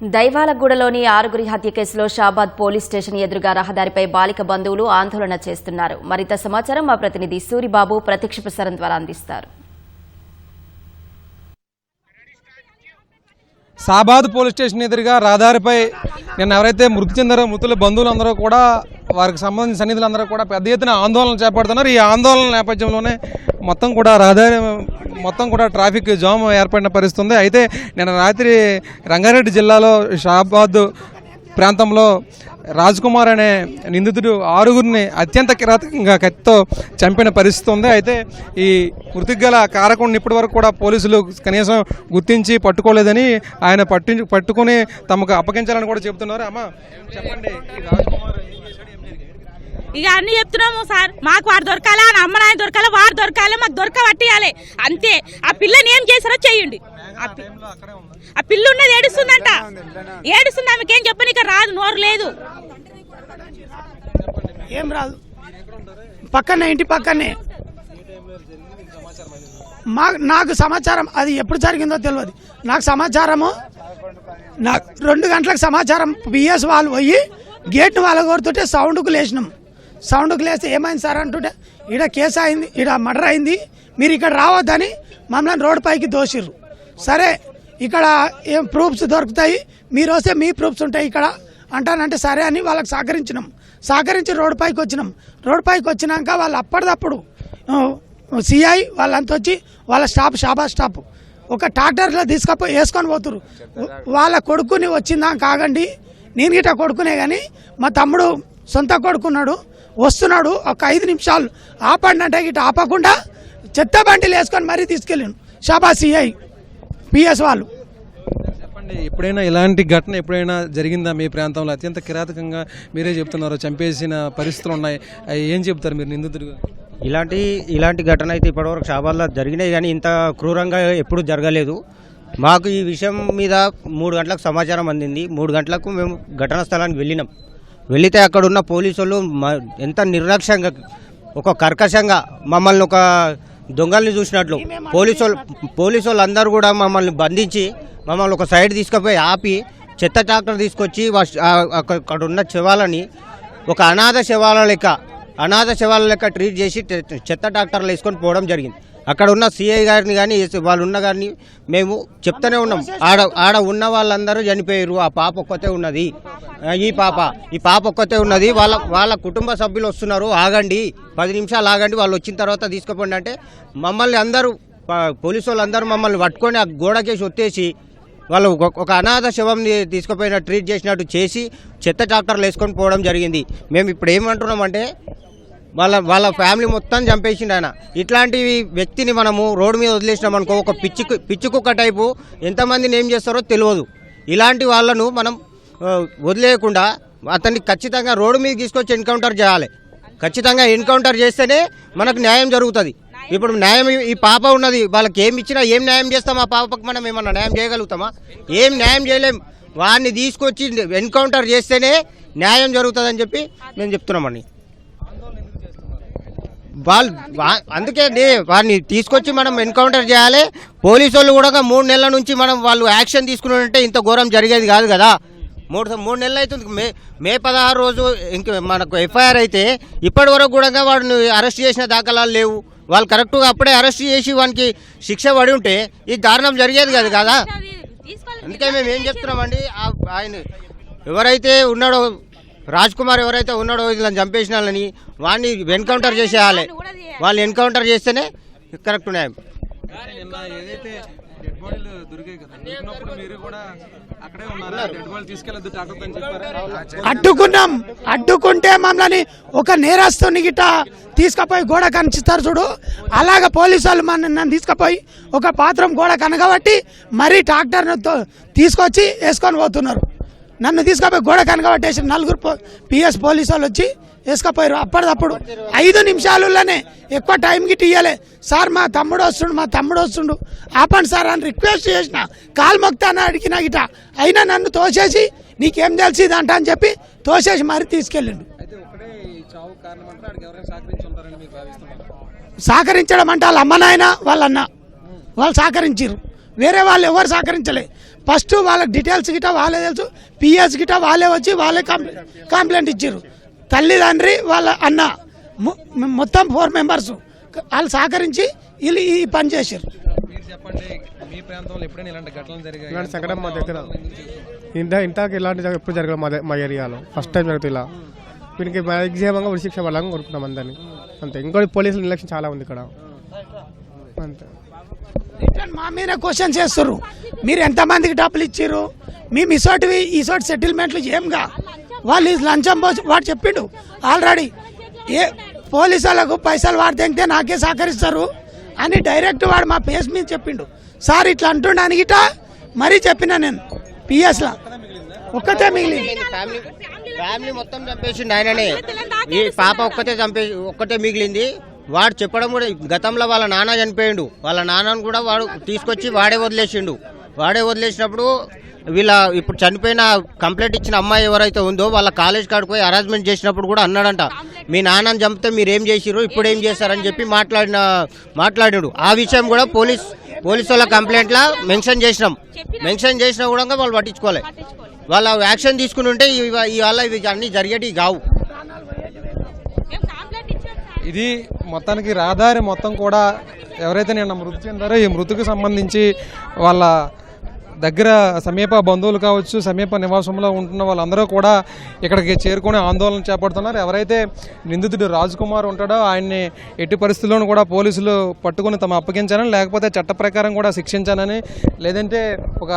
దైవాలగూడలోని 6గురి హత్య కేసులో Shabad police station ఎదురుగా రహదారిపై బాలిక బంధువులు ఆందోళన చేస్తున్నారు. మరింత సమాచారం మా ప్రతినిధి సూరిబాబు ప్రత్యక్ష ప్రసారం ద్వారా అందిస్తారు. షాబాద్ పోలీస్ స్టేషన్ ఎదురుగా రహదారిపై నిన్న ఎవరైతే మృతి చెందారో మృతుల బంధువులందరూ కూడా వారికి సంబంధించిన సన్నిధులందరూ కూడా పెద్ద ఎత్తున ఆందోళన చేపడుతున్నారు. ఈ ఆందోళన నేపథ్యంలోనే మొత్తం కూడా రహదారి మొత్తం కూడా ట్రాఫిక్ జామ్ ఏర్పడిన పరిస్థితి ఉంది. అయితే నిన్న రాత్రి రంగారెడ్డి జిల్లాలో షాబాద్ ప్రాంతంలో రాజ్కుమార్ అనే నిందితుడు 6గురిని అత్యంత కిరాతకంగా కత్తితో చంపిన పరిస్థితి ఉంది. అయితే ఈ మృతికి గల కారకుడిని ఇప్పటి వరకు కూడా పోలీసులు కనీసం గుర్తించి పట్టుకోలేదని ఆయన పట్టుకుని తమకు అప్పగించాలని కూడా చెబుతున్నారు. అమ్మా చెప్పండి, ఇక అన్ని చెప్తున్నాము సార్. మాకు వాడు దొరకాలా, అమ్మ నాయన దొరకాలా, వాడు దొరకాలి, మాకు దొరకబట్టియాలి అంతే. ఆ పిల్లని ఏం చేశారో చెయ్యండి. ఆ పిల్ల ఉన్నది ఏడుస్తుందంట, ఏడుస్తుంది. ఆమెకేం చెప్పనీక రాదు, నోరు లేదు, ఏం రాదు. పక్కనే ఇంటి పక్కనే నాకు సమాచారం అది ఎప్పుడు జరిగిందో తెలియదు. నాకు సమాచారము 2 గంటలకు సమాచారం పిఎస్ వాళ్ళు పోయి గేట్ను వాళ్ళ కొడుతుంటే సౌండ్కు లేచినాం. సౌండ్కు లేస్తే ఏమైంది సార్ అంటుంటే ఈడ కేసు అయింది, ఈడ మర్డర్ అయింది, మీరు ఇక్కడ రావద్దని మమ్మల్ని రోడ్డు పైకి దోసిర్రు. సరే ఇక్కడ ఏం ప్రూఫ్స్ దొరుకుతాయి, మీరు వస్తే మీ ప్రూఫ్స్ ఉంటాయి ఇక్కడ అంటానంటే సరే అని వాళ్ళకి సహకరించినాం. సహకరించి రోడ్డు పైకి వచ్చినాం. రోడ్డు పైకి వచ్చినాక వాళ్ళు అప్పటిదప్పుడు సిఐ వాళ్ళంతా వచ్చి వాళ్ళ స్టాఫ్ షాబాద్ స్టాఫ్ ఒక ట్రాక్టర్లో తీసుకపోయి వేసుకొని పోతురు. వాళ్ళ కొడుకుని వచ్చిందా కాగండి, నేను గిట్ట కొడుకునే కానీ మా తమ్ముడు సొంత కొడుకున్నాడు, వస్తున్నాడు, ఒక 5 నిమిషాలు ఆపండి అంటే గిట్ట ఆపకుండా చెత్త బండిలు వేసుకొని మరీ తీసుకెళ్ళాను షాబాద్ సిఐ పిఎస్ వాళ్ళు. చెప్పండి, ఎప్పుడైనా ఇలాంటి ఘటన ఎప్పుడైనా జరిగిందా మీ ప్రాంతంలో? అత్యంత కిరాతకంగా మీరే చెప్తున్నారు, చంపేసిన పరిస్థితులు ఉన్నాయి, ఏం చెప్తారు మీరు నిందితుడిగా? ఇలాంటి ఘటన అయితే ఇప్పటివరకు షాబాద్లో జరిగినాయి కానీ ఇంత క్రూరంగా ఎప్పుడు జరగలేదు. మాకు ఈ విషయం మీద 3 గంటలకు సమాచారం అందింది. 3 గంటలకు మేము ఘటనా స్థలానికి వెళ్ళినాం. వెళితే అక్కడ ఉన్న పోలీసు వాళ్ళు ఎంత నిర్లక్ష్యంగా, ఒక కర్కశంగా మమ్మల్ని ఒక దొంగల్ని చూసినట్లు పోలీసు వాళ్ళు అందరూ కూడా మమ్మల్ని బంధించి మమ్మల్ని ఒక సైడ్ తీసుకుపోయి ఆపి చెత్త ట్రాక్టర్ తీసుకొచ్చి అక్కడ ఉన్న శవాలని ఒక అనాథ శవాల లెక్క ట్రీట్ చేసి చెత్త ట్రాక్టర్లు వేసుకొని పోవడం జరిగింది. అక్కడ ఉన్న సిఐ గారిని కానీ వాళ్ళు ఉన్న గారిని మేము చెప్తూనే ఉన్నాం, ఆడ ఉన్న వాళ్ళందరూ చనిపోయారు, ఆ పాప ఒక్కతే ఉన్నది, ఈ పాప ఒక్కతే ఉన్నది, వాళ్ళ కుటుంబ సభ్యులు వస్తున్నారు, ఆగండి 10 నిమిషాలు ఆగండి, వాళ్ళు వచ్చిన తర్వాత తీసుకుపోండి అంటే మమ్మల్ని అందరూ పోలీసు వాళ్ళందరూ మమ్మల్ని పట్టుకొని ఆ గోడకేసి ఒత్తేసి వాళ్ళు ఒక అనాథ శవంని తీసుకుపోయిన ట్రీట్ చేసినట్టు చేసి చెత్త ట్రాక్టర్లు వేసుకొని పోవడం జరిగింది. మేము ఇప్పుడు ఏమంటున్నామంటే వాళ్ళ ఫ్యామిలీ మొత్తం చంపేసిండు ఆయన. ఇట్లాంటి వ్యక్తిని మనము రోడ్డు మీద వదిలేసినాం అనుకో, ఒక పిచ్చి కుక్క టైపు ఎంతమందిని ఏం చేస్తారో తెలియదు. ఇలాంటి వాళ్ళను మనం వదిలేయకుండా అతన్ని ఖచ్చితంగా రోడ్డు మీద తీసుకొచ్చి ఎన్కౌంటర్ చేయాలి. ఖచ్చితంగా ఎన్కౌంటర్ చేస్తేనే మనకు న్యాయం జరుగుతుంది. ఇప్పుడు న్యాయం ఈ పాప ఉన్నది, వాళ్ళకి ఏమి ఇచ్చినా ఏం న్యాయం చేస్తాం? ఆ పాపకు మనం ఏమన్నా న్యాయం చేయగలుగుతామా? ఏం న్యాయం చేయలేం. వాడిని తీసుకొచ్చి ఎన్కౌంటర్ చేస్తేనే న్యాయం జరుగుతుందని చెప్పి మేము చెప్తున్నామండి. అందుకే వారిని తీసుకొచ్చి మనం ఎన్కౌంటర్ చేయాలి. పోలీసు వాళ్ళు కూడా 3 నెలల నుంచి వాళ్ళు యాక్షన్ తీసుకున్నారంటే ఇంత ఘోరం జరిగేది కాదు కదా. 3 నెలలు అవుతుంది. మే 16 రోజు ఇంక మనకు ఎఫ్ఐఆర్ అయితే ఇప్పటి వరకు కూడా వాడిని అరెస్ట్ చేసిన దాఖలాలు లేవు. వాళ్ళు కరెక్ట్గా అప్పుడే అరెస్ట్ చేసి వానికి శిక్ష పడి ఉంటే ఈ దారుణం జరిగేది కాదు కదా. అందుకే మేము ఏం చెప్తున్నామండి, ఆయన ఎవరైతే ఉన్నాడో రాజ్కుమార్ ఎవరైతే ఉన్నాడో ఇలా చంపేసిన వాళ్ళని వాడిని ఎన్కౌంటర్ చేసేయాలి. వాళ్ళు ఎన్కౌంటర్ చేస్తేనే కరెక్ట్ న్యాయం. అడ్డుకుంటే మమ్మల్ని ఒక నేరస్తుని గిట్ట తీసుకుపోయి గోడ కనిపిస్తారు చూడు, అలాగ పోలీసు వాళ్ళు నన్ను తీసుకుపోయి ఒక పాత్రం గోడ కనగబట్టి మరీ ట్రాక్టర్ను తీసుకొచ్చి వేసుకొని పోతున్నారు. నన్ను తీసుకుపోయి గోడ కనగబట్టేసి 4 పిఎస్ పోలీసు వాళ్ళు వచ్చి వేసుకపోయారు. అప్పటిదప్పుడు 5 నిమిషాలలోనే, ఎక్కువ టైం గిట్ ఇవ్వలే. సార్ మా తమ్ముడు వస్తుండు ఆపండి సార్ అని రిక్వెస్ట్ చేసిన, కాలు మొక్తాను అడిగిన గిట, అయినా నన్ను తోసేసి నీకేం తెలిసి ఇదంట అని చెప్పి తోసేసి మరీ తీసుకెళ్ళిండు. సహకరించడం అంటే వాళ్ళ అమ్మ నాయన వాళ్ళన్న వాళ్ళు సహకరించారు, వేరే వాళ్ళు ఎవరు సహకరించలే. ఫస్ట్ వాళ్ళకి డీటెయిల్స్ గిట్ట వాళ్ళే తెలుసు, పిఎస్ గిట్ట వాళ్ళే వచ్చి వాళ్ళే కంప్లైంట్ ఇచ్చారు. తల్లిదండ్రి వాళ్ళ అన్న మొత్తం 4 మెంబర్స్ వాళ్ళు సహకరించి వీళ్ళు ఈ పని చేశారు. మీరు చెప్పండి, మీ ప్రాంతంలో ఎప్పుడైనా ఇలాంటి ఘటనలు జరిగాయి? ఇలాంటి సంఘటన మా దగ్గర ఇంతకు ఇలాంటి ఎప్పుడు జరగదు మా ఏరియాలో. ఫస్ట్ టైం జరుగుతుంది ఇలా. వీరికి మ్యాక్సిమంగా ఉరిశిక్ష పడాలని కోరుకుంటాం అందరినీ, అంతే. ఇంకోటి పోలీసుల నిర్లక్ష్యం చాలా ఉంది ఇక్కడ, అంతే. మా మీద క్వశ్చన్ చేస్తారు, మీరు ఎంతమందికి డబ్బులు ఇచ్చారు, మేము ఇసోటి సెటిల్మెంట్లు ఏంగా వాళ్ళు లంచం పోసి వాడు చెప్పిండు ఆల్రెడీ. ఏ పోలీసు వాళ్ళకు పైసలు వాడు తెంగితే నాకే సహకరిస్తారు అని డైరెక్ట్ వాడు మా పేస్ మీద చెప్పిండు. సార్ ఇట్లా అంటుండడానికి మరీ చెప్పిన నేను పిఎస్లా ఒక్కతే మిగిలింది. ఫ్యామిలీ మొత్తం చంపేసిండు ఆయననే. ఈ పాప ఒక్కతే మిగిలింది. వాడు చెప్పడం కూడా గతంలో వాళ్ళ నాన్న చనిపోయిండు, వాళ్ళ నాన్నను కూడా వాడు తీసుకొచ్చి వాడే వదిలేసినప్పుడు వీళ్ళ ఇప్పుడు చనిపోయిన కంప్లైంట్ ఇచ్చిన అమ్మాయి ఎవరైతే ఉందో వాళ్ళ కాలేజ్ కాడికి పోయి హరాస్మెంట్ చేసినప్పుడు కూడా అన్నాడంట, మీ నాన్నని చంపితే మీరు ఏం చేసిరు, ఇప్పుడు ఏం చేస్తారని చెప్పి మాట్లాడాడు. ఆ విషయం కూడా పోలీసు వాళ్ళ కంప్లైంట్లో మెన్షన్ చేసినా కూడా వాళ్ళు పట్టించుకోలే. వాళ్ళ యాక్షన్ తీసుకుని ఉంటే ఇవాళ ఇవి అన్ని జరిగేటివి కావు. ఇది మొత్తానికి రహదారి మొత్తం కూడా ఎవరైతే నిన్న మృతి చెందారో ఈ మృతికి సంబంధించి వాళ్ళ దగ్గర సమీప బంధువులు కావచ్చు, సమీప నివాసంలో ఉంటున్న వాళ్ళందరూ కూడా ఇక్కడికి చేరుకొని ఆందోళన చేపడుతున్నారు. ఎవరైతే నిందితుడు రాజ్ కుమార్ ఉంటాడో ఆయన్ని ఎట్టి పరిస్థితుల్లోనూ కూడా పోలీసులు పట్టుకుని తమ అప్పగించాలని, లేకపోతే చట్ట ప్రకారం కూడా శిక్షించాలని, లేదంటే ఒక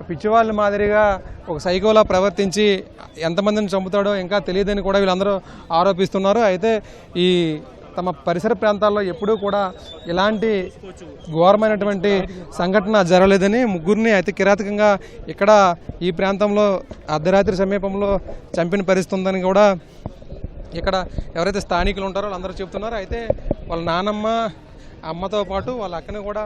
పిచ్చివాళ్ళ మాదిరిగా ఒక సైకోలా ప్రవర్తించి ఎంతమందిని చంపుతాడో ఇంకా తెలియదని కూడా వీళ్ళందరూ ఆరోపిస్తున్నారు. అయితే ఈ తమ పరిసర ప్రాంతాల్లో ఎప్పుడూ కూడా ఇలాంటి ఘోరమైనటువంటి సంఘటన జరగలేదని, ముగ్గురిని అతి కిరాతకంగా ఇక్కడ ఈ ప్రాంతంలో అర్ధరాత్రి సమీపంలో చంపిన పరిస్థితి ఉందని కూడా ఇక్కడ ఎవరైతే స్థానికులు ఉంటారో వాళ్ళందరూ చెప్తున్నారు. అయితే వాళ్ళ నానమ్మ అమ్మతో పాటు వాళ్ళ అక్కని కూడా,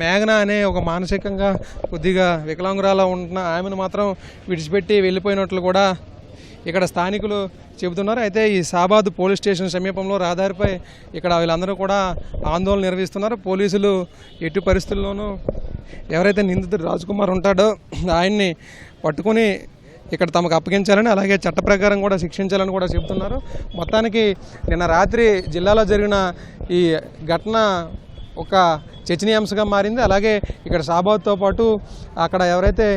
మేఘన అనే ఒక మానసికంగా కొద్దిగా వికలాంగురాలా ఉంటున్న ఆమెను మాత్రం విడిచిపెట్టి వెళ్ళిపోయినట్లు కూడా ఇక్కడ స్థానికులు చెబుతున్నారు. అయితే ఈ సాబాద్ పోలీస్ స్టేషన్ సమీపంలో రహదారిపై ఇక్కడ వీళ్ళందరూ కూడా ఆందోళన నిర్వహిస్తున్నారు. పోలీసులు ఎట్టి పరిస్థితుల్లోనూ ఎవరైతే నిందితుడు రాజ్ కుమార్ ఉంటాడో ఆయన్ని పట్టుకుని ఇక్కడ తమకు అప్పగించాలని, అలాగే చట్ట ప్రకారం కూడా శిక్షించాలని కూడా చెబుతున్నారు. మొత్తానికి నిన్న రాత్రి జిల్లాలో జరిగిన ఈ ఘటన ఒక చర్చనీయాంశంగా మారింది. అలాగే ఇక్కడ సాబాద్తో పాటు అక్కడ ఎవరైతే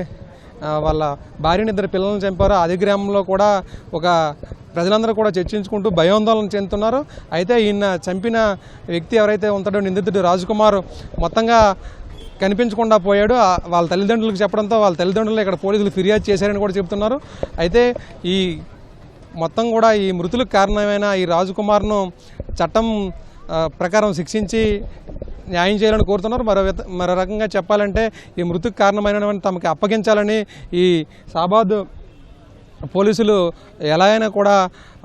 వాళ్ళ భార్యని 2 పిల్లలను చంపారో అదే గ్రామంలో కూడా ఒక ప్రజలందరూ కూడా చర్చించుకుంటూ భయాందోళన చెందుతున్నారు. అయితే ఈయన చంపిన వ్యక్తి ఎవరైతే ఉంటాడో నిందితుడు రాజ్ కుమార్ మొత్తంగా కనిపించకుండా పోయాడు. వాళ్ళ తల్లిదండ్రులకు చెప్పడంతో వాళ్ళ తల్లిదండ్రులు ఇక్కడ పోలీసులు ఫిర్యాదు చేశారని కూడా చెప్తున్నారు. అయితే ఈ మొత్తం కూడా ఈ మృతులకు కారణమైన ఈ రాజ్ కుమార్ను చట్టం ప్రకారం శిక్షించి న్యాయం చేయాలని కోరుతున్నారు. మరో రకంగా చెప్పాలంటే ఈ మృతికి కారణమైనటువంటి తమకు అప్పగించాలని ఈ సాబాద్ పోలీసులు ఎలా అయినా కూడా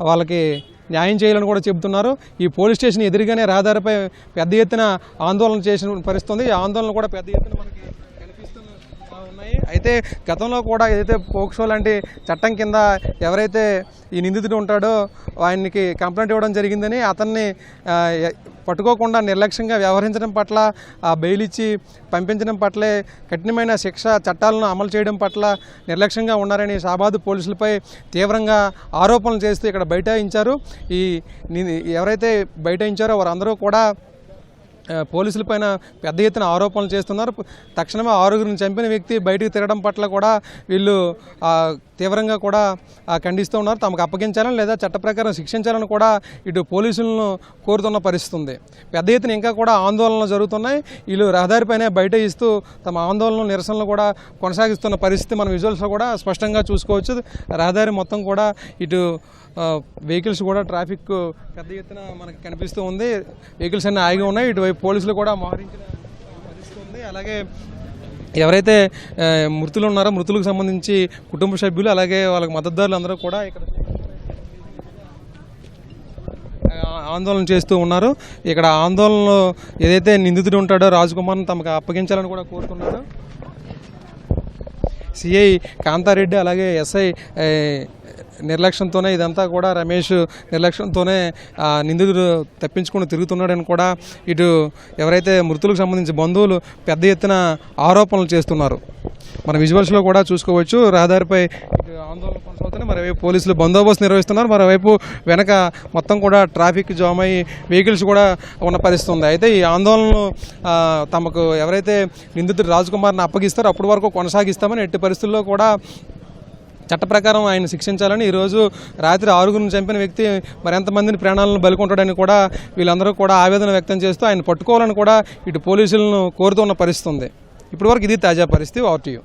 వాళ్ళకి న్యాయం చేయాలని కూడా చెబుతున్నారు. ఈ పోలీస్ స్టేషన్ ఎదురుగానే రహదారిపై పెద్ద ఎత్తున ఆందోళన చేసిన పరిస్థితుంది. ఈ ఆందోళన కూడా పెద్ద ఎత్తున మనకి ఉన్నాయి. అయితే గతంలో కూడా ఏదైతే పోక్సో లాంటి చట్టం కింద ఎవరైతే ఈ నిందితుడు ఉంటాడో ఆయనకి కంప్లైంట్ ఇవ్వడం జరిగిందని, అతన్ని పట్టుకోకుండా నిర్లక్ష్యంగా వ్యవహరించడం పట్ల, బెయిల్ ఇచ్చి పంపించడం పట్లే కఠినమైన శిక్ష చట్టాలను అమలు చేయడం పట్ల నిర్లక్ష్యంగా ఉన్నారని సాబాద్ పోలీసులపై తీవ్రంగా ఆరోపణలు చేస్తూ ఇక్కడ బైఠాయించారు. ఎవరైతే బైఠాయించారో వారందరూ కూడా పోలీసులపైన పెద్ద ఎత్తున ఆరోపణలు చేస్తున్నారు. తక్షణమే 6గురిని చంపిన వ్యక్తి బయటకు తిరగడం పట్ల కూడా వీళ్ళు తీవ్రంగా కూడా ఖండిస్తూ ఉన్నారు. తమకు అప్పగించాలని లేదా చట్ట ప్రకారం శిక్షించాలని కూడా ఇటు పోలీసులను కోరుతున్న పరిస్థితి ఉంది. పెద్ద ఎత్తున ఇంకా కూడా ఆందోళనలు జరుగుతున్నాయి. వీళ్ళు రహదారిపైనే బయట ఇస్తూ తమ ఆందోళనలు నిరసనలు కూడా కొనసాగిస్తున్న పరిస్థితి మనం విజువల్స్లో కూడా స్పష్టంగా చూసుకోవచ్చు. రహదారి మొత్తం కూడా ఇటు వెహికల్స్ కూడా ట్రాఫిక్ పెద్ద ఎత్తున మనకి కనిపిస్తూ ఉంది. వెహికల్స్ అన్నీ ఆగి ఉన్నాయి. ఇటువైపు పోలీసులు కూడా మోహరించిన పరిస్థితి ఉంది. అలాగే ఎవరైతే మృతులు ఉన్నారో మృతులకు సంబంధించి కుటుంబ సభ్యులు అలాగే వాళ్ళకి మద్దతుదారులు అందరూ కూడా ఇక్కడ ఆందోళన చేస్తూ ఉన్నారు. ఇక్కడ ఆందోళనలో ఏదైతే నిందితుడు ఉంటాడో రాజ్ కుమార్ని తమకు అప్పగించాలని కూడా కోరుతున్నాడు. సిఐ కాంతారెడ్డి అలాగే ఎస్ఐ నిర్లక్ష్యంతోనే ఇదంతా కూడా రమేష్ నిర్లక్ష్యంతోనే నిందితుడు తప్పించుకుని తిరుగుతున్నాడని కూడా ఇటు ఎవరైతే మృతులకు సంబంధించి బంధువులు పెద్ద ఎత్తున ఆరోపణలు చేస్తున్నారు. మన విజువల్స్లో కూడా చూసుకోవచ్చు. రహదారిపై ఆందోళన కొనసాగుతున్నాయి. మరోవైపు పోలీసులు బందోబస్తు నిర్వహిస్తున్నారు. మరోవైపు వెనక మొత్తం కూడా ట్రాఫిక్ జామ్ అయ్యి వెహికల్స్ కూడా ఉన్న పరిస్థితి ఉంది. అయితే ఈ ఆందోళనలు తమకు ఎవరైతే నిందితుడు రాజ్కుమార్ని అప్పగిస్తారో అప్పటి వరకు కొనసాగిస్తామని, ఎట్టి పరిస్థితుల్లో కూడా చట్ట ప్రకారం ఆయన శిక్షించాలని, ఈరోజు రాత్రి 6గురిని చంపిన వ్యక్తి మరెంతమందిని ప్రాణాలను బలికొంటాడని కూడా వీళ్ళందరూ కూడా ఆవేదన వ్యక్తం చేస్తూ ఆయన పట్టుకోవాలని కూడా ఇటు పోలీసులను కోరుతున్న పరిస్థితి ఉంది. ఇప్పటివరకు ఇది తాజా పరిస్థితి. Over to you.